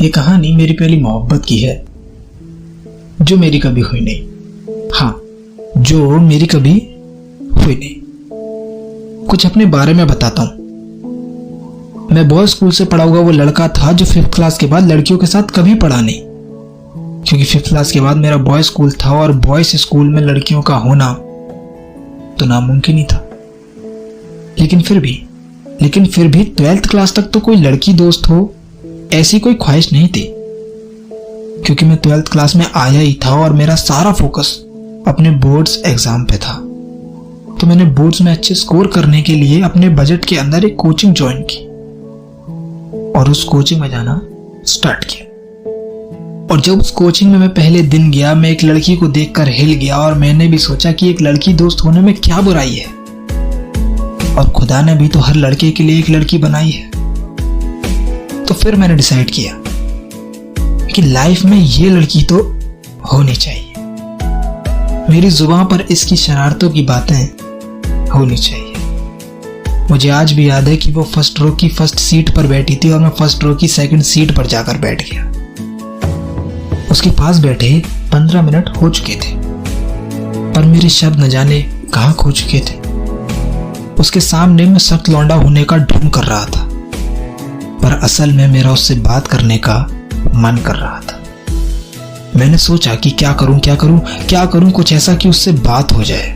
ये कहानी मेरी पहली मोहब्बत की है, जो मेरी कभी हुई नहीं। हाँ, जो मेरी कभी हुई नहीं। कुछ अपने बारे में बताता हूँ। मैं बॉय स्कूल से पढ़ा हुआ वो लड़का था जो 5th क्लास के बाद लड़कियों के साथ कभी पढ़ा नहीं, क्योंकि 5th क्लास के बाद मेरा बॉय स्कूल था और बॉयज स्कूल में लड़कियों का होना तो नामुमकिन ही था। लेकिन फिर भी 12th क्लास तक तो कोई लड़की दोस्त हो ऐसी कोई ख्वाहिश नहीं थी, क्योंकि मैं 12th क्लास में आया ही था और मेरा सारा फोकस अपने बोर्ड्स एग्जाम पे था। तो मैंने बोर्ड्स में अच्छे स्कोर करने के लिए अपने बजट के अंदर एक कोचिंग ज्वाइन की और उस कोचिंग में जाना स्टार्ट किया। और जब उस कोचिंग में मैं पहले दिन गया, मैं एक लड़की को देखकर हिल गया और मैंने भी सोचा कि एक लड़की दोस्त होने में क्या बुराई है, और खुदा ने भी तो हर लड़के के लिए एक लड़की बनाई है। तो फिर मैंने डिसाइड किया कि लाइफ में ये लड़की तो होनी चाहिए, मेरी जुबान पर इसकी शरारतों की बातें होनी चाहिए। मुझे आज भी याद है कि वो फर्स्ट रो की फर्स्ट सीट पर बैठी थी और मैं फर्स्ट रो की सेकंड सीट पर जाकर बैठ गया। उसके पास बैठे 15 मिनट हो चुके थे, पर मेरे शब्द न जाने कहाँ खो चुके थे। उसके सामने मैं सख्त लौंडा होने का ढोंग कर रहा था, पर असल में मेरा उससे बात करने का मन कर रहा था। मैंने सोचा कि क्या करूं कुछ ऐसा कि उससे बात हो जाए।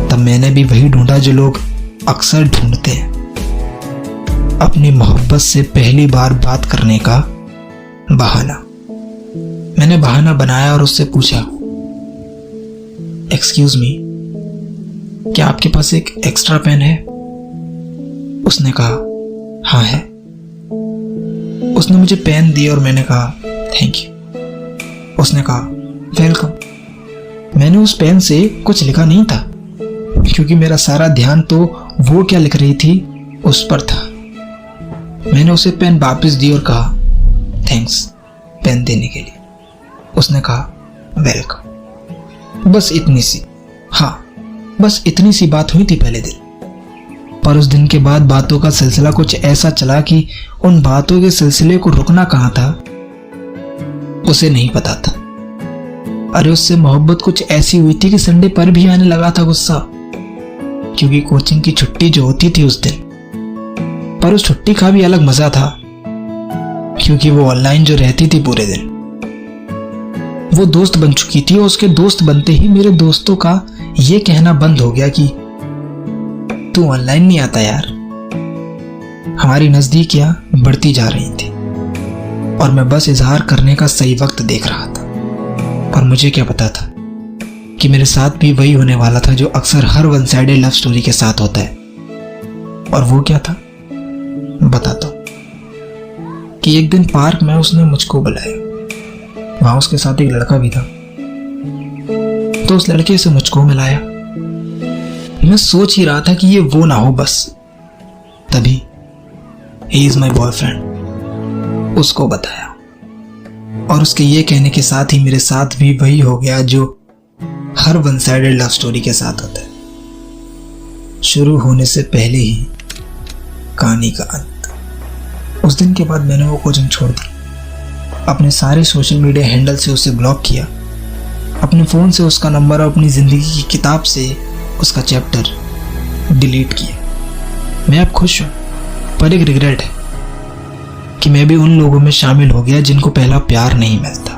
तब मैंने भी वही ढूंढा जो लोग अक्सर ढूंढते हैं, अपनी मोहब्बत से पहली बार बात करने का बहाना। मैंने बहाना बनाया और उससे पूछा, एक्सक्यूज मी, क्या आपके पास एक एक्स्ट्रा पेन है? उसने कहा, हाँ है। उसने मुझे पेन दी और मैंने कहा, थैंक यू। उसने कहा, वेलकम। मैंने उस पेन से कुछ लिखा नहीं था, क्योंकि मेरा सारा ध्यान तो वो क्या लिख रही थी उस पर था। मैंने उसे पेन वापस दी और कहा, थैंक्स पेन देने के लिए। उसने कहा, वेलकम। बस इतनी सी बात हुई थी पहले दिन। पर उस दिन के बाद बातों का सिलसिला कुछ ऐसा चला कि उन बातों के सिलसिले को रुकना कहाँ था उसे नहीं पता था। अरे उससे मोहब्बत कुछ ऐसी हुई थी कि संडे पर भी आने लगा था गुस्सा, क्योंकि कोचिंग की छुट्टी जो होती थी उस दिन। पर उस छुट्टी का भी अलग मजा था, क्योंकि वो ऑनलाइन जो रहती थी पूरे दिन, वो दोस्त बन चुकी थी। और उसके दोस्त बनते ही मेरे दोस्तों का ये कहना बंद हो गया कि तू ऑनलाइन नहीं आता यार। हमारी नजदीकियां बढ़ती जा रही थी और मैं बस इजहार करने का सही वक्त देख रहा था। और मुझे क्या पता था कि मेरे साथ भी वही होने वाला था जो अक्सर हर वन साइडेड लव स्टोरी के साथ होता है। और वो क्या था बताता हूं कि एक दिन पार्क में उसने मुझको बुलाया। वहां उसके साथ एक लड़का भी था, तो उस लड़के से मुझको मिलाया। मैं सोच ही रहा था कि ये वो ना हो बस। तभी ही इज माई बॉयफ्रेंड उसको बताया, और उसके ये कहने के साथ ही मेरे साथ भी वही हो गया जो हर वन साइडेड लव स्टोरी के साथ होता है। शुरू होने से पहले ही कहानी का अंत। उस दिन के बाद मैंने वो कोचिंग छोड़ दी, अपने सारे सोशल मीडिया हैंडल से उसे ब्लॉक किया, अपने फ़ोन से उसका नंबर और अपनी ज़िंदगी की किताब से उसका चैप्टर डिलीट किया। मैं अब खुश हूँ, पर एक रिग्रेट है कि मैं भी उन लोगों में शामिल हो गया जिनको पहला प्यार नहीं मिलता।